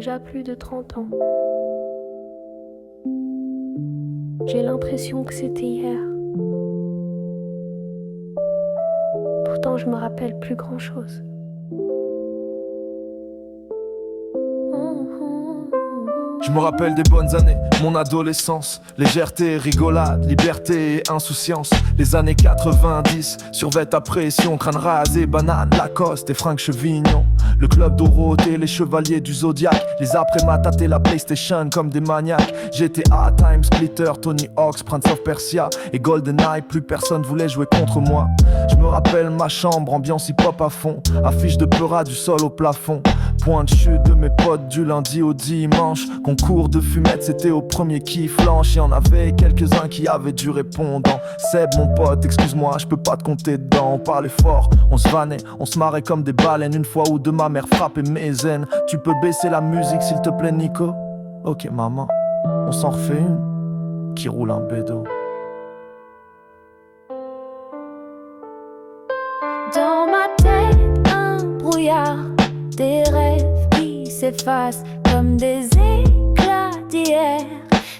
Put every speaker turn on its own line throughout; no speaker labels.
déjà plus de 30 ans. J'ai l'impression que c'était hier. Pourtant, je me rappelle plus grand-chose.
Je me rappelle des bonnes années, mon adolescence. Légèreté, rigolade, liberté et insouciance. Les années 90, survêt à pression, crâne rasé, banane, Lacoste et fringues chevignon. Le club Dorothée, les chevaliers du Zodiac. Les après-matats et la PlayStation comme des maniaques. GTA, Time Splitter, Tony Hawk's, Prince of Persia et GoldenEye. Plus personne voulait jouer contre moi. Je me rappelle ma chambre, ambiance hip-hop à fond. Affiche de Peura du sol au plafond. Point de chute de mes potes du lundi au dimanche. Concours de fumette, c'était au premier qui flanche. Y'en avait quelques-uns qui avaient du répondant. Seb mon pote, excuse-moi, je peux pas te compter dedans. On parlait fort, on se vannait, on se marrait comme des baleines. Une fois ou deux ma mère frappait mes aines. Tu peux baisser la musique s'il te plaît Nico? Ok maman, on s'en refait une qui roule un bédo.
Dans ma tête, un brouillard, des rêves qui s'effacent comme des éclats d'hier,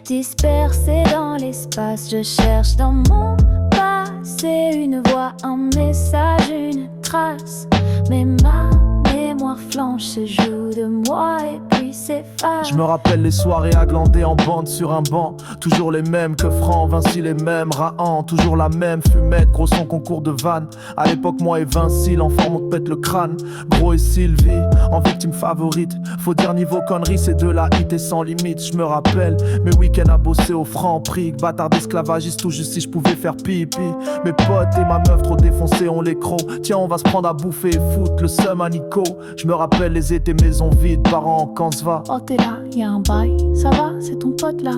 dispersés dans l'espace. Je cherche dans mon passé une voix, un message, une trace. Mais ma mémoire flanche, se joue de moi et puis s'efface.
Je me rappelle les soirées à glander en bande sur un banc. Toujours les mêmes que Franc, Vinci les mêmes, Rahan. Toujours la même fumette, gros son concours de vannes. À l'époque moi et Vinci, l'enfant on te pète le crâne. Gros et Sylvie, en victime favorite. Faut dire niveau conneries, c'est de la hit et sans limite. Je me rappelle mes week-ends à bosser au Franc-Prix. Bâtard d'esclavagiste, tout juste si je pouvais faire pipi. Mes potes et ma meuf trop défoncés, on les crocs. Tiens on va se prendre à bouffer et foutre le seum à Nico. Je me rappelle les étés maison vide, parents quand se va.
Oh t'es là, y'a un bail, ça va, c'est ton pote là.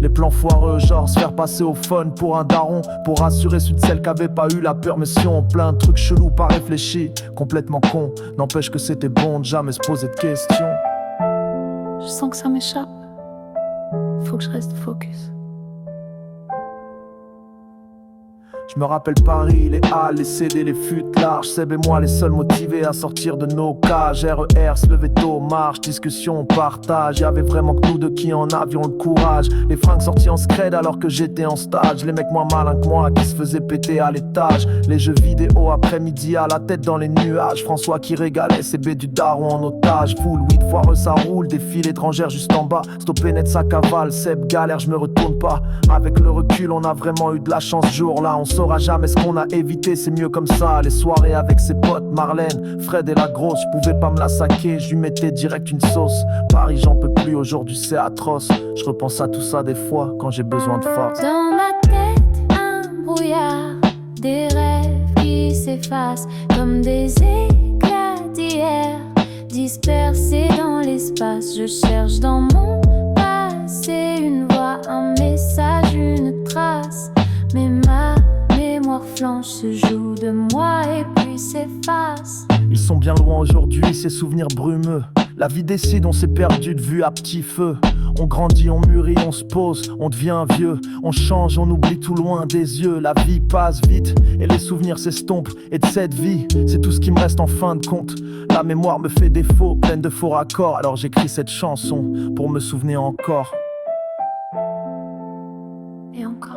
Les plans foireux, genre se faire passer au fun pour un daron. Pour rassurer celui de celle qui avait pas eu la permission. Plein de trucs chelous, pas réfléchis, complètement con. N'empêche que c'était bon de jamais se poser de questions.
Je sens que ça m'échappe. Faut que je reste focus.
Je me rappelle Paris, les halles, les CD, les fûts larges. Seb et moi les seuls motivés à sortir de nos cages. RER, se lever tôt, marche, discussion, partage. Y'avait vraiment que nous deux qui en avions le courage. Les fringues sorties en scred alors que j'étais en stage. Les mecs moins malins que moi qui se faisaient péter à l'étage. Les jeux vidéo après-midi à la tête dans les nuages. François qui régalait ses baies du daron en otage. Full weed, foireux ça roule, des files étrangères juste en bas. Stopper net ça cavale, Seb galère, je me retourne pas. Avec le recul on a vraiment eu de la chance ce jour-là. On saura jamais ce qu'on a évité, c'est mieux comme ça. Les soirées avec ses potes, Marlène, Fred et la grosse. Je pouvais pas me la saquer, je lui mettais direct une sauce. Paris j'en peux plus, aujourd'hui c'est atroce. Je repense à tout ça des fois quand j'ai besoin de force.
Dans ma tête, un brouillard, des rêves qui s'effacent comme des éclats d'hier, dispersés dans l'espace. Je cherche dans mon passé une voix, un message, une trace. Mais ma mémoire flanche, se joue de moi et puis s'efface.
Ils sont bien loin aujourd'hui, ces souvenirs brumeux. La vie décide, on s'est perdu de vue à petit feu. On grandit, on mûrit, on se pose, on devient vieux. On change, on oublie tout loin des yeux. La vie passe vite et les souvenirs s'estompent. Et de cette vie, c'est tout ce qui me reste en fin de compte. La mémoire me fait défaut, pleine de faux raccords. Alors j'écris cette chanson pour me souvenir encore.
Et encore.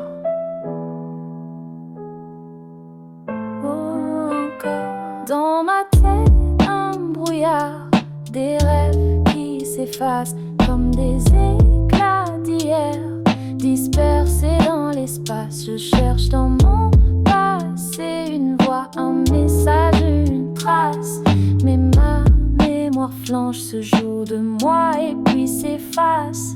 Dans ma tête, un brouillard, des rêves qui s'effacent comme des éclats d'hier, dispersés dans l'espace. Je cherche dans mon passé une voix, un message, une trace. Mais ma mémoire flanche, se joue de moi et puis s'efface.